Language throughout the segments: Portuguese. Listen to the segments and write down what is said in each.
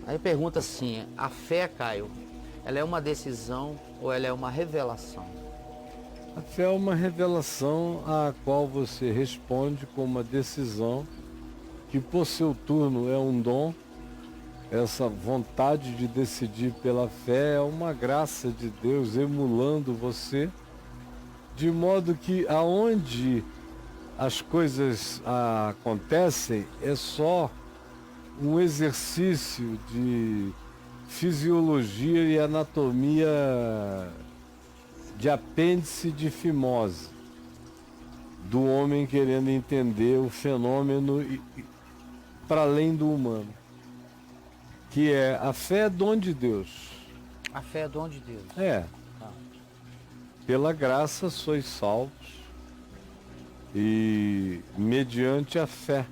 Aí pergunta assim, a fé, Caio, ela é uma decisão ou ela é uma revelação? A fé é uma revelação à qual você responde com uma decisão que por seu turno é um dom. Essa vontade de decidir pela fé é uma graça de Deus emulando você, de modo que aonde as coisas acontecem é só um exercício de fisiologia e anatomia de apêndice de fimose do homem querendo entender o fenômeno para além do humano, que é a fé é dom de Deus. A fé é dom de Deus. É, Tá. pela graça sois salvos e mediante a fé.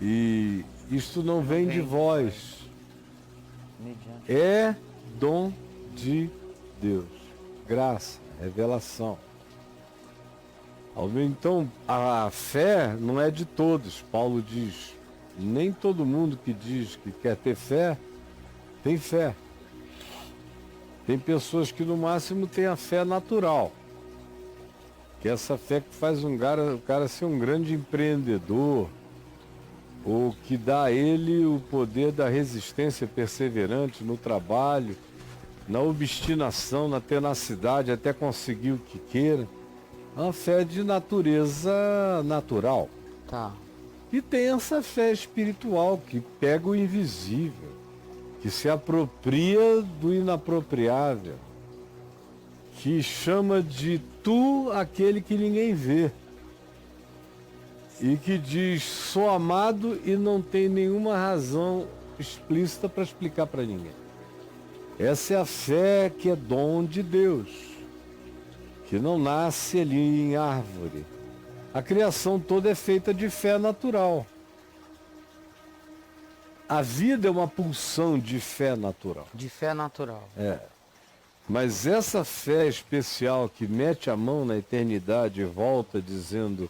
E isto não vem de vós, Mediante. é dom de Deus, graça, revelação. Então, a fé não é de todos. Paulo diz, nem todo mundo que diz que quer ter fé, tem fé. Tem pessoas que no máximo têm a fé natural, que é essa fé que faz o cara ser um grande empreendedor, ou que dá a ele o poder da resistência perseverante no trabalho, na obstinação, na tenacidade, até conseguir o que queira. É uma fé de natureza natural. Tá. E tem essa fé espiritual que pega o invisível, que se apropria do inapropriável, que chama de tu aquele que ninguém vê. E que diz, sou amado e não tem nenhuma razão explícita para explicar para ninguém. Essa é a fé que é dom de Deus, que não nasce ali em árvore. A criação toda é feita de fé natural. A vida é uma pulsão de fé natural. De fé natural. É. Mas essa fé especial que mete a mão na eternidade e volta dizendo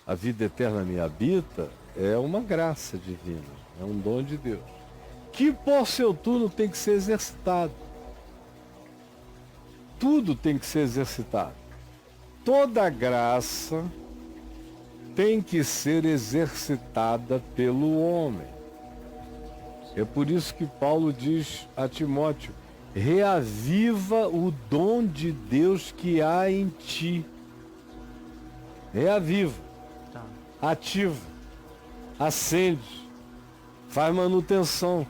a vida eterna me habita, é uma graça divina, é um dom de Deus, que por seu turno tem que ser exercitado. Tudo tem que ser exercitado. Toda graça tem que ser exercitada pelo homem. É por isso que Paulo diz a Timóteo, reaviva o dom de Deus que há em ti. Reaviva. Tá. Ativa, acende, faz manutenção.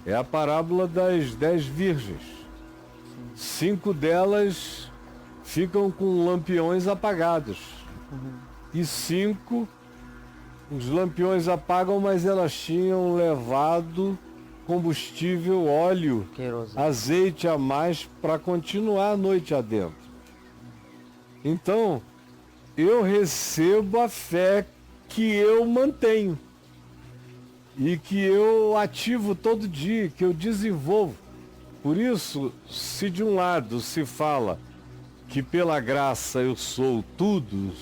É a parábola das 10 virgens. 5 delas ficam com lampiões apagados. E 5, os lampiões apagam, mas elas tinham levado combustível, óleo, Querosene. azeite a mais para continuar a noite adentro. Então, eu recebo a fé que eu mantenho e que eu ativo todo dia, que eu desenvolvo. Por isso, se de um lado se fala que pela graça eu sou tudo,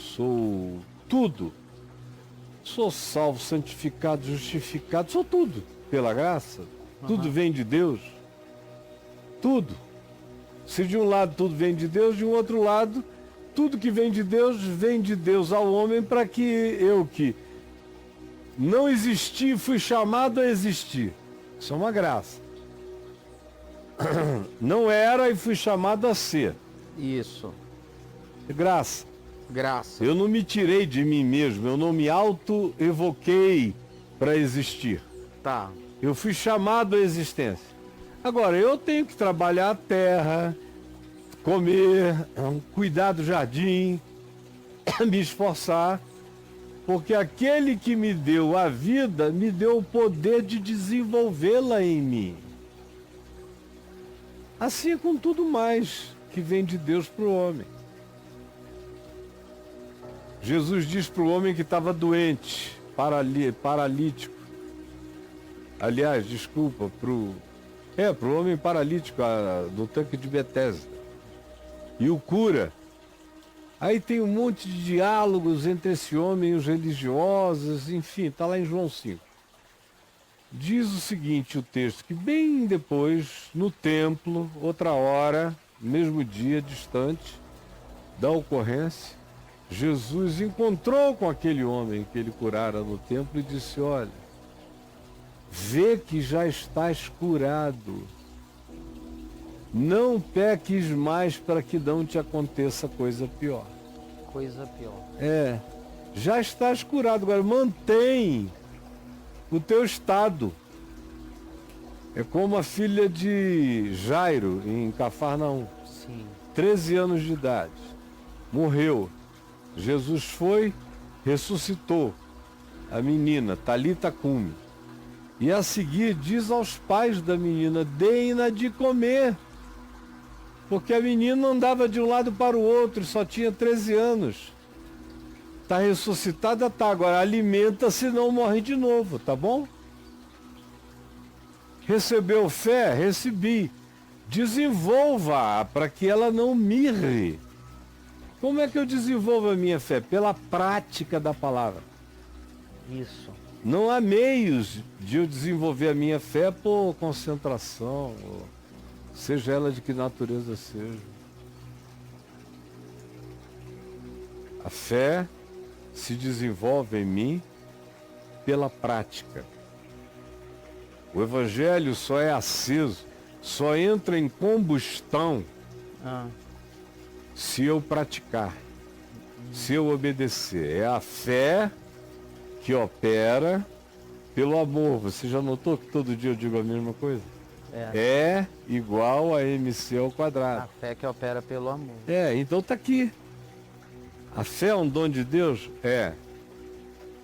sou salvo, santificado, justificado, sou tudo pela graça, tudo vem de Deus, tudo. Se de um lado tudo vem de Deus, de um outro lado tudo que vem de Deus ao homem, para que eu que não existi, fui chamado a existir. Isso é uma graça. Não era e fui chamado a ser. Isso. Graça. Graça. Eu não me tirei de mim mesmo, eu não me auto-evoquei para existir. Tá. Eu fui chamado à existência. Agora, eu tenho que trabalhar a terra, comer, cuidar do jardim, me esforçar, porque aquele que me deu a vida me deu o poder de desenvolvê-la em mim. Assim é com tudo mais que vem de Deus para o homem. Jesus diz para o homem que estava doente, paralítico. Aliás, desculpa, para o homem paralítico do tanque de Betesda. E o cura. Aí tem um monte de diálogos entre esse homem e os religiosos, enfim, está lá em João 5. diz o seguinte, o texto, que bem depois, no templo, outra hora, mesmo dia distante da ocorrência, Jesus encontrou com aquele homem que ele curara no templo e disse, olha, vê que já estás curado. Não peques mais para que não te aconteça coisa pior. Coisa pior. Já estás curado, agora mantém o teu estado. É como a filha de Jairo em Cafarnaum. Sim. 13 anos de idade. Morreu. Jesus foi, ressuscitou a menina, Talita Cumi. E a seguir diz aos pais da menina, deem-na de comer. Porque a menina andava de um lado para o outro, só tinha 13 anos. Está ressuscitada, tá. Agora alimenta, senão morre de novo, tá bom? Recebeu fé? Recebi. Desenvolva-a para que ela não mirre. Como é que eu desenvolvo a minha fé? Pela prática da palavra. Isso. Não há meios de eu desenvolver a minha fé por concentração, seja ela de que natureza seja. A fé se desenvolve em mim pela prática. O evangelho só é aceso, só entra em combustão se eu praticar, se eu obedecer. É a fé que opera pelo amor. Você já notou que todo dia eu digo a mesma coisa? É igual a MC ao quadrado. A fé que opera pelo amor. Então tá aqui. A fé é um dom de Deus?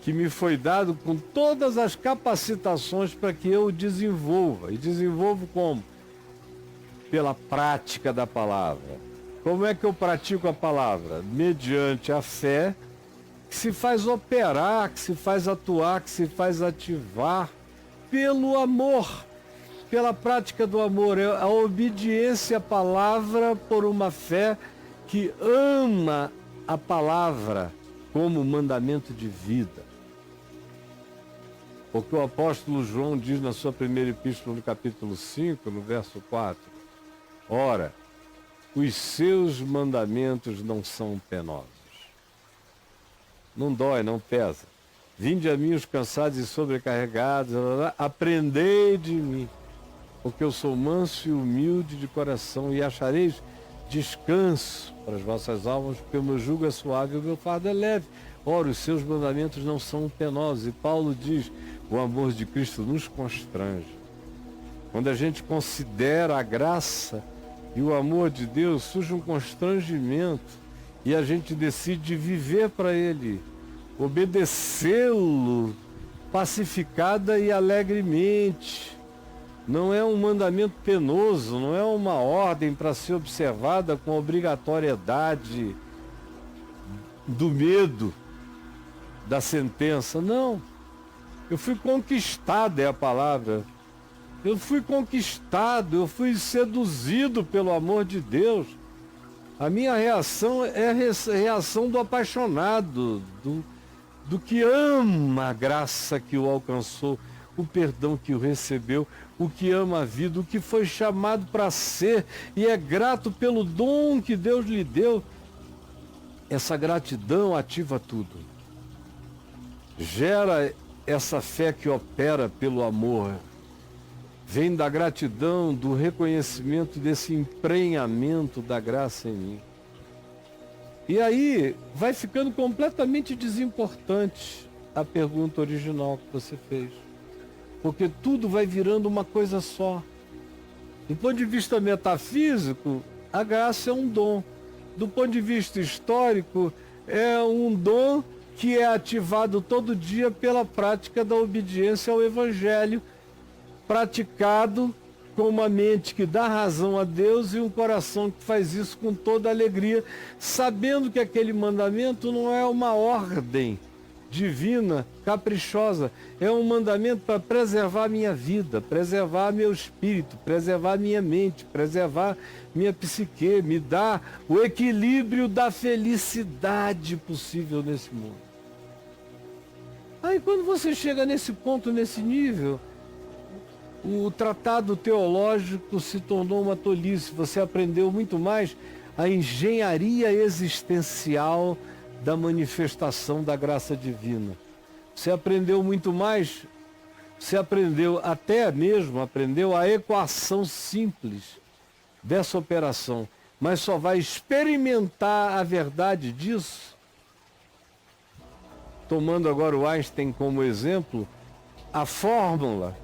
Que me foi dado com todas as capacitações para que eu desenvolva. E desenvolvo como? Pela prática da palavra. Como é que eu pratico a palavra? Mediante a fé, que se faz operar, que se faz atuar, que se faz ativar pelo amor, pela prática do amor, a obediência à palavra por uma fé que ama a palavra como mandamento de vida. Porque o apóstolo João diz na sua primeira epístola, no capítulo 5, no verso 4, ora, os seus mandamentos não são penosos. Não dói, não pesa. Vinde a mim os cansados e sobrecarregados, aprendei de mim, porque eu sou manso e humilde de coração, e achareis descanso para as vossas almas, porque o meu jugo é suave e o meu fardo é leve. Ora, os seus mandamentos não são penosos. E Paulo diz, o amor de Cristo nos constrange. Quando a gente considera a graça e o amor de Deus, surge um constrangimento e a gente decide viver para Ele, obedecê-lo pacificada e alegremente. Não é um mandamento penoso, não é uma ordem para ser observada com obrigatoriedade do medo da sentença. Não. Eu fui conquistado, é a palavra. Eu fui conquistado, eu fui seduzido pelo amor de Deus. A minha reação é a reação do apaixonado, do que ama a graça que o alcançou, o perdão que o recebeu, o que ama a vida, o que foi chamado para ser e é grato pelo dom que Deus lhe deu. Essa gratidão ativa tudo. Gera essa fé que opera pelo amor. Vem da gratidão, do reconhecimento desse emprenhamento da graça em mim. E aí vai ficando completamente desimportante a pergunta original que você fez. Porque tudo vai virando uma coisa só. Do ponto de vista metafísico, a graça é um dom. Do ponto de vista histórico, é um dom que é ativado todo dia pela prática da obediência ao Evangelho, praticado com uma mente que dá razão a Deus e um coração que faz isso com toda alegria, sabendo que aquele mandamento não é uma ordem divina, caprichosa, é um mandamento para preservar minha vida, preservar meu espírito, preservar minha mente, preservar minha psique, me dar o equilíbrio da felicidade possível nesse mundo. Aí quando você chega nesse ponto, nesse nível, O tratado teológico se tornou uma tolice. Você aprendeu muito mais a engenharia existencial da manifestação da graça divina. Você aprendeu muito mais, você aprendeu até mesmo, aprendeu a equação simples dessa operação, mas só vai experimentar a verdade disso, tomando agora o Einstein como exemplo, a fórmula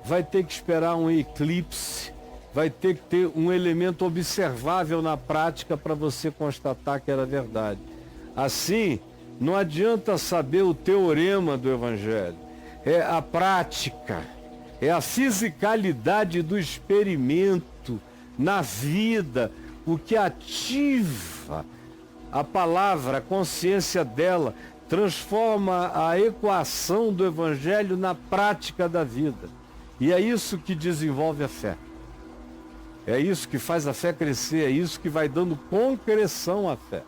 vai ter que esperar um eclipse, vai ter que ter um elemento observável na prática para você constatar que era verdade. Assim, não adianta saber o teorema do Evangelho, é a prática, é a fisicalidade do experimento na vida, o que ativa a palavra, a consciência dela, transforma a equação do Evangelho na prática da vida. E é isso que desenvolve a fé. É isso que faz a fé crescer, é isso que vai dando concreção à fé.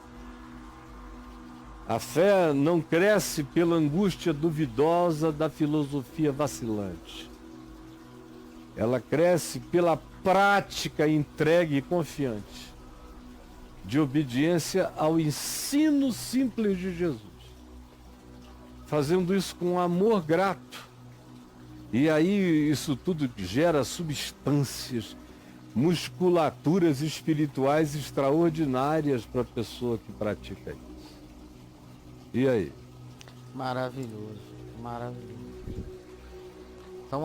A fé não cresce pela angústia duvidosa da filosofia vacilante. Ela cresce pela prática entregue e confiante de obediência ao ensino simples de Jesus. Fazendo isso com amor grato. E aí isso tudo gera substâncias, musculaturas espirituais extraordinárias para a pessoa que pratica isso. E aí? Maravilhoso, maravilhoso. Então,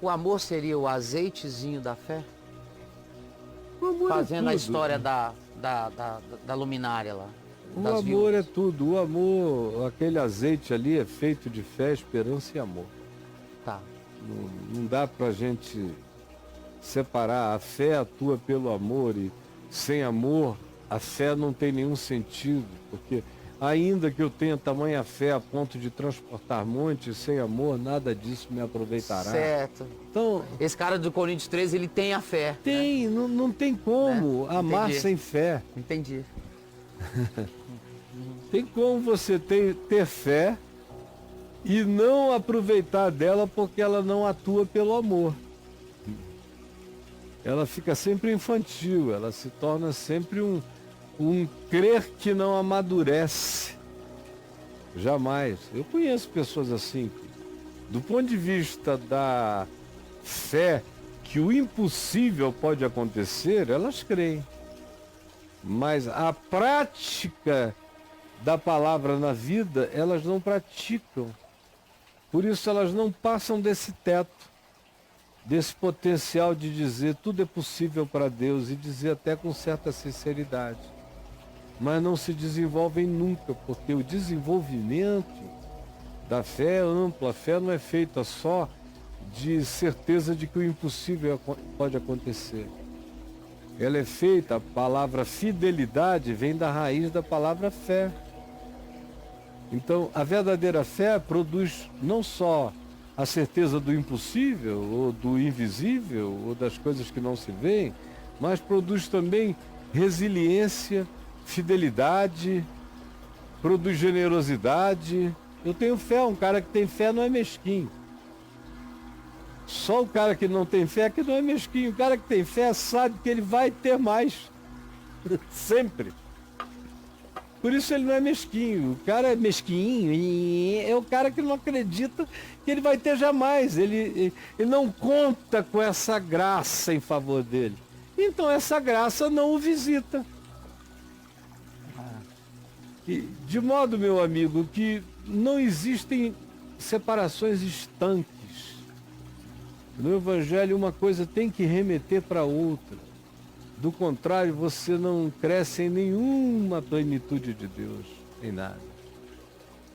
o amor seria o azeitezinho da fé? O amor Fazendo é a tudo. história da luminária lá. O das amor viúvas. é tudo. O amor, aquele azeite ali é feito de fé, esperança e amor. Tá. Não dá pra gente separar. A fé atua pelo amor e sem amor a fé não tem nenhum sentido, porque ainda que eu tenha tamanha fé a ponto de transportar montes, sem amor nada disso me aproveitará. Certo. Então, Esse cara do Coríntios 13, ele tem a fé. tem, não tem como amar Entendi. sem fé. Entendi. Tem como você ter fé e não aproveitar dela porque ela não atua pelo amor. Ela fica sempre infantil, ela se torna sempre um crer que não amadurece. Jamais. Eu conheço pessoas assim, que, do ponto de vista da fé que o impossível pode acontecer, elas creem. Mas a prática da palavra na vida, elas não praticam. Por isso elas não passam desse teto, desse potencial de dizer tudo é possível para Deus e dizer até com certa sinceridade. Mas não se desenvolvem nunca, porque o desenvolvimento da fé é amplo. A fé não é feita só de certeza de que o impossível pode acontecer. Ela é feita, a palavra fidelidade vem da raiz da palavra fé. Então, a verdadeira fé produz não só a certeza do impossível, ou do invisível, ou das coisas que não se veem, mas produz também resiliência, fidelidade, produz generosidade. Eu tenho fé, um cara que tem fé não é mesquinho. Só o cara que não tem fé que não é mesquinho. O cara que tem fé sabe que ele vai ter mais. Sempre. Por isso ele não é mesquinho. O cara é mesquinho e é o cara que não acredita que ele vai ter jamais. Ele não conta com essa graça em favor dele. Então essa graça não o visita. E, de modo, meu amigo, que não existem separações estanques. No Evangelho uma coisa tem que remeter para outra. Do contrário, você não cresce em nenhuma plenitude de Deus, em nada.